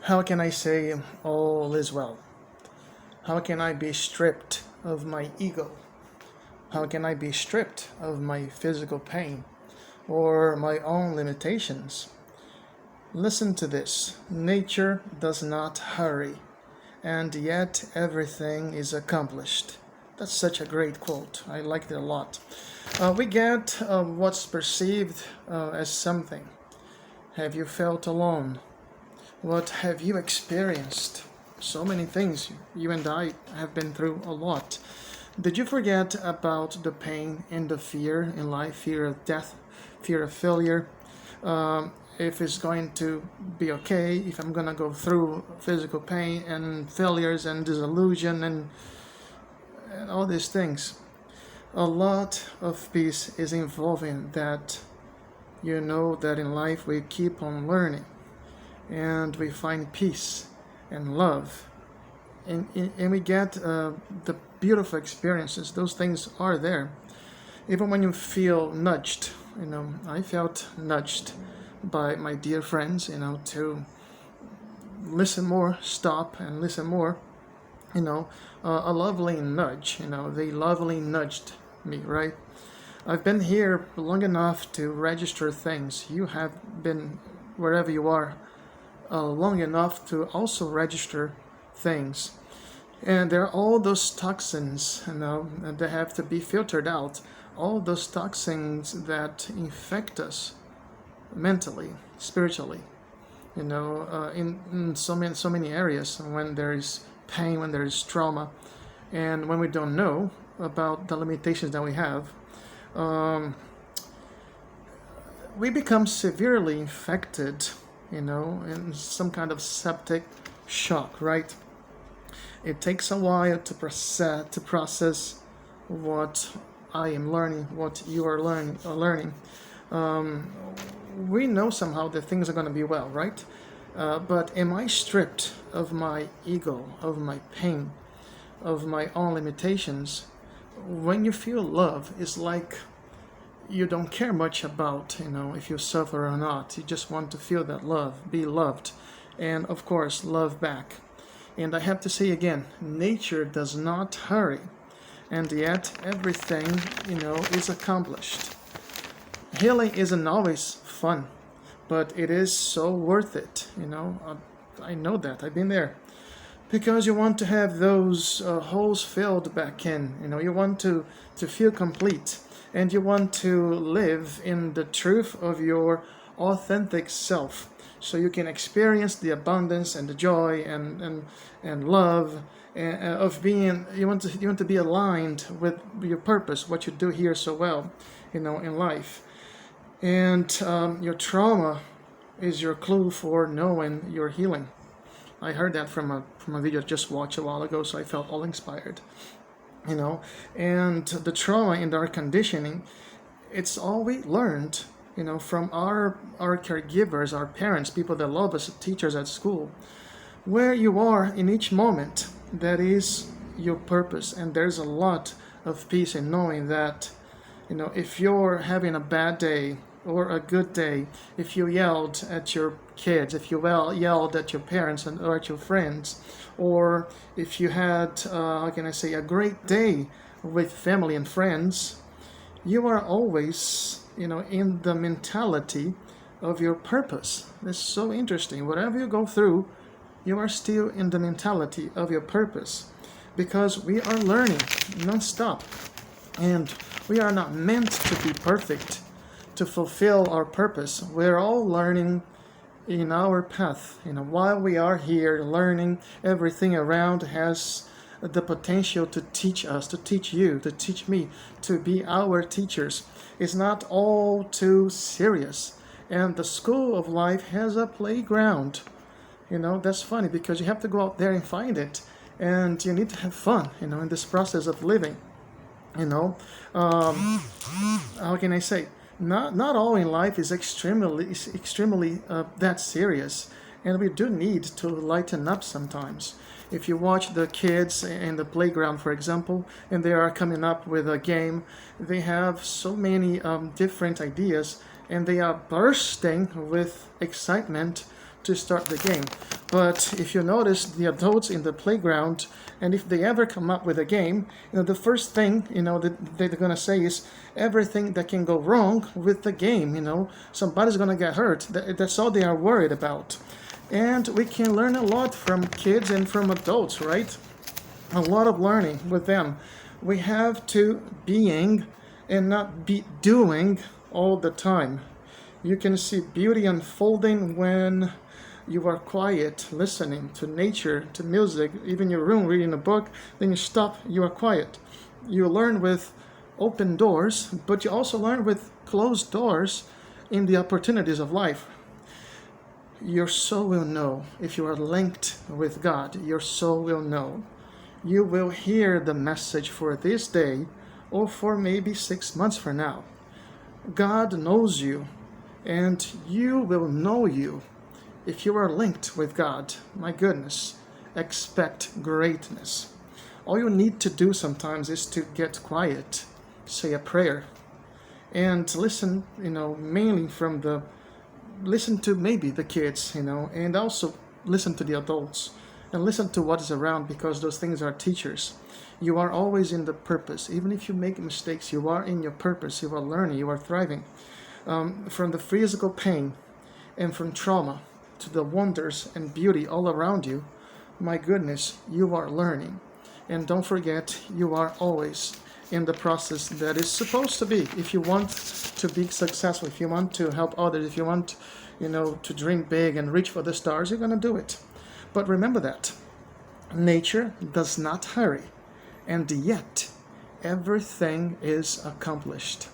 How can I say all is well? How can I be stripped of my ego? How can I be stripped of my physical pain or my own limitations? Listen to this. Nature does not hurry, and yet everything is accomplished. That's such a great quote. I liked it a lot. We get what's perceived as something. Have you felt alone? What have you experienced? So many things. You and I have been through a lot. Did you forget about the pain and the fear in life? Fear of death, fear of failure. If it's going to be okay, if I'm gonna go through physical pain and failures and disillusion and all these things. A lot of peace is involving that. You know that in life we keep on learning and we find peace and love and we get the beautiful experiences. Those things are there even when you feel nudged. I felt nudged by my dear friends, to listen more, stop and listen more. A lovely nudge. They lovely nudged me, right? I've been here long enough to register things. You have been wherever you are long enough to also register things. And there are all those toxins, that have to be filtered out. All those toxins that infect us mentally, spiritually, in so many areas. When there is pain, when there is trauma, and when we don't know about the limitations that we have, we become severely infected, in some kind of septic shock, right? It takes a while to process what I am learning, what you are learning. We know somehow that things are going to be well, right? But am I stripped of my ego, of my pain, of my own limitations? When you feel love, it's like you don't care much about, if you suffer or not. You just want to feel that love, be loved, and of course, love back. And I have to say again, nature does not hurry, and yet everything, is accomplished. Healing isn't always fun, but it is so worth it. I know that. I've been there. Because you want to have those holes filled back in. You want to feel complete, and you want to live in the truth of your authentic self, so you can experience the abundance and the joy and love of being. You want to be aligned with your purpose, what you do here so well, in life. And your trauma is your clue for knowing your healing. I heard that from a video I just watched a while ago, so I felt all inspired. And the trauma and our conditioning, it's all we learned, from our caregivers, our parents, people that love us, teachers at school. Where you are in each moment, that is your purpose. And there's a lot of peace in knowing that, if you're having a bad day or a good day, if you yelled at your kids, if you yelled at your parents or at your friends, or if you had, a great day with family and friends, you are always, in the mentality of your purpose. It's so interesting. Whatever you go through, you are still in the mentality of your purpose, because we are learning non-stop, and we are not meant to be perfect to fulfill our purpose. We're all learning in our path. While we are here learning, everything around has the potential to teach us, to teach you, to teach me, to be our teachers. It's not all too serious. And the school of life has a playground. That's funny, because you have to go out there and find it. And you need to have fun, in this process of living. How can I say? Not all in life is extremely that serious, and we do need to lighten up sometimes. If you watch the kids in the playground, for example, and they are coming up with a game, they have so many different ideas, and they are bursting with excitement to start the game. But if you notice the adults in the playground, and if they ever come up with a game, the first thing that they're gonna say is everything that can go wrong with the game. Somebody's gonna get hurt. That's all they are worried about. And we can learn a lot from kids and from adults, right? A lot of learning with them. We have to being and not be doing all the time. You can see beauty unfolding when you are quiet, listening to nature, to music, even your room, reading a book. Then you stop, you are quiet. You learn with open doors, but you also learn with closed doors in the opportunities of life. Your soul will know. If you are linked with God, your soul will know. You will hear the message for this day or for maybe 6 months from now. God knows you, and you will know you. If you are linked with God, my goodness, expect greatness. All you need to do sometimes is to get quiet, say a prayer, and listen, mainly listen to maybe the kids, and also listen to the adults, and listen to what is around, because those things are teachers. You are always in the purpose. Even if you make mistakes, you are in your purpose. You are learning, you are thriving. From the physical pain and from trauma, to the wonders and beauty all around you, my goodness, you are learning. And don't forget, you are always in the process that is supposed to be. If you want to be successful, if you want to help others, if you want, to dream big and reach for the stars, you're going to do it. But remember that nature does not hurry, and yet everything is accomplished.